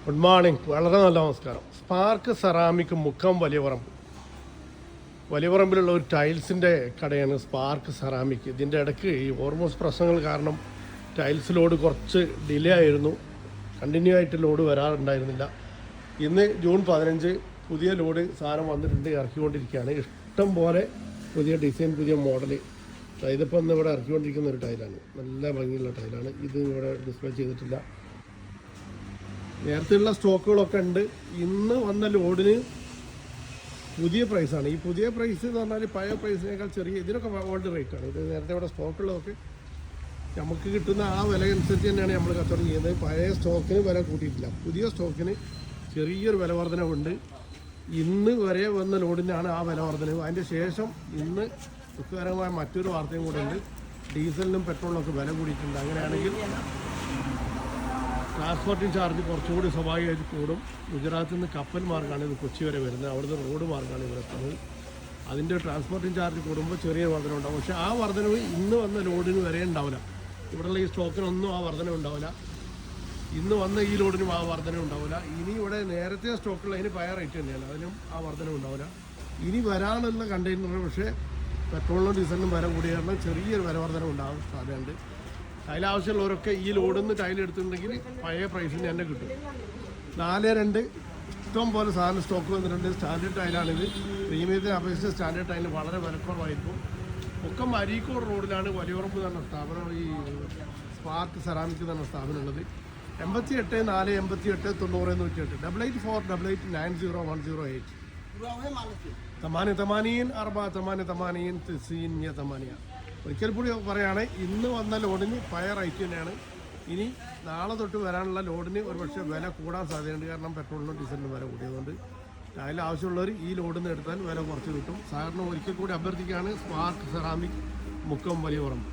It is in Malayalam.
Good morning. വളരെ നല്ല നമസ്കാരം. സ്പാർക്ക് സെറാമിക് മുക്കം വലിയപറമ്പിലുള്ള ഒരു ടൈൽസിൻ്റെ കടയാണ് സ്പാർക്ക് സെറാമിക്. ഇതിൻ്റെ ഇടയ്ക്ക് ഈ ഓർമോസ് പ്രശ്നങ്ങൾ കാരണം ടൈൽസ് ലോഡ് കുറച്ച് ഡിലേ ആയിരുന്നു. കണ്ടിന്യൂ ആയിട്ട് ലോഡ് വരാറുണ്ടായിരുന്നില്ല. ഇന്ന് ജൂൺ 15 പുതിയ ലോഡ് സാധനം വന്നിട്ടുണ്ട്, ഇറക്കിക്കൊണ്ടിരിക്കുകയാണ്. ഇഷ്ടം പോലെ പുതിയ ഡിസൈൻ, പുതിയ മോഡൽ. ഇതിപ്പോൾ ഇന്ന് ഇവിടെ ഇറക്കിക്കൊണ്ടിരിക്കുന്ന ഒരു ടൈലാണ്. നല്ല ഭംഗിയുള്ള ടൈലാണ്. ഇത് ഇവിടെ ഡിസ്പ്ലേ ചെയ്തിട്ടില്ല. നേരത്തെയുള്ള സ്റ്റോക്കുകളൊക്കെ ഉണ്ട്. ഇന്ന് വന്ന ലോഡിന് പുതിയ പ്രൈസാണ്. ഈ പുതിയ പ്രൈസ് എന്ന് പറഞ്ഞാൽ പഴയ പ്രൈസിനേക്കാൾ ചെറിയ, ഇതിനൊക്കെ ഓൾഡ് റേറ്റാണ്. ഇത് നേരത്തെ ഇവിടെ സ്റ്റോക്കുള്ളതൊക്കെ നമുക്ക് കിട്ടുന്ന ആ വില അനുസരിച്ച് തന്നെയാണ് നമ്മൾ കച്ചവടം ചെയ്യുന്നത്. പഴയ സ്റ്റോക്കിന് വില കൂട്ടിയിട്ടില്ല. പുതിയ സ്റ്റോക്കിന് ചെറിയൊരു വില വർധനവുണ്ട്. ഇന്ന് വരെ വന്ന ലോഡിനാണ് ആ വില വർധനവ്. അതിൻ്റെ ശേഷം ഇന്ന് ദുഃഖകരമായ മറ്റൊരു വാർത്തയും കൂടെ ഉണ്ട്. ഡീസലിനും പെട്രോളിനൊക്കെ വില കൂടിയിട്ടുണ്ട്. അങ്ങനെയാണെങ്കിൽ ട്രാൻസ്പോർട്ടിംഗ് ചാർജ് കുറച്ചുകൂടി സ്വാഭാവികമായിട്ട് കൂടും. ഗുജറാത്തിൽ നിന്ന് കപ്പൽ മാർഗ്ഗമാണ് ഇത് കൊച്ചി വരെ വരുന്നത്. അവിടുന്ന് റോഡ് മാർഗ്ഗമാണ് ഇവിടെ എത്തുന്നത്. അതിൻ്റെ ട്രാൻസ്പോർട്ടിംഗ് ചാർജ് കൂടുമ്പോൾ ചെറിയ വർധന ഉണ്ടാവും. പക്ഷേ ആ വർധനവ് ഇന്ന് വന്ന ലോഡിന് വരെ ഉണ്ടാവില്ല. ഇവിടെയുള്ള ഈ സ്റ്റോക്കിനൊന്നും ആ വർധന ഉണ്ടാവില്ല. ഇന്ന് വന്ന ഈ ലോഡിനും ആ വർധന ഉണ്ടാവില്ല. ഇനി ഇവിടെ നേരത്തെ സ്റ്റോക്കുള്ള അതിന് പഴയ റേറ്റ് തന്നെയാണ്, അതിനും ആ വർധന ഉണ്ടാവില്ല. ഇനി വരാനുള്ള കണ്ടെയ്നർ പക്ഷേ പെട്രോളിനും ഡീസലിനും വില കൂടിയ കാരണം ചെറിയൊരു വില വർധന ഉണ്ടാകാൻ സാധ്യതയുണ്ട്. ടൈലാവശ്യമുള്ളവരൊക്കെ ഈ ലോഡിൽ നിന്ന് ടൈൽ എടുത്തിട്ടുണ്ടെങ്കിൽ പഴയ പ്രൈസിന് തന്നെ കിട്ടും. 4-2 ഇഷ്ടം പോലെ സാധനം സ്റ്റോക്ക് വന്നിട്ടുണ്ട്. സ്റ്റാൻഡേർഡ് ടൈലാണിത്. പ്രീമിയത്തിന് അപേക്ഷിച്ച് സ്റ്റാൻഡേർഡ് ടൈലിന് വളരെ വിലക്കുറവായിരിക്കും. ഒക്കെ അരീക്കോട് റോഡിലാണ് വലിയപറമ്പ് എന്ന സ്ഥാപനം, ഈ സ്പാർക്ക് സെറാമിക് എന്ന സ്ഥാപനം ഉള്ളത്. 88 4 88 90 108 88 90 108. ഒരിക്കൽ കൂടി പറയുകയാണ്, ഇന്ന് വന്ന ലോഡിന് പഴയ റേറ്റ് തന്നെയാണ്. ഇനി നാളെ തൊട്ട് വരാനുള്ള ലോഡിന് ഒരുപക്ഷെ വില കൂടാൻ സാധ്യതയുണ്ട്. കാരണം പെട്രോളിനും ഡീസലിനും വില കൂടിയതുകൊണ്ട് അതിൽ ആവശ്യമുള്ളവർ ഈ ലോഡിൽ നിന്ന് എടുത്താൽ വില കുറച്ച് കിട്ടും. സാറിന് ഒരിക്കൽ കൂടി അഭ്യർത്ഥിക്കുകയാണ്, സ്പാർക്ക് സെറാമിക് മുക്കം വലിയപറമ്പ്.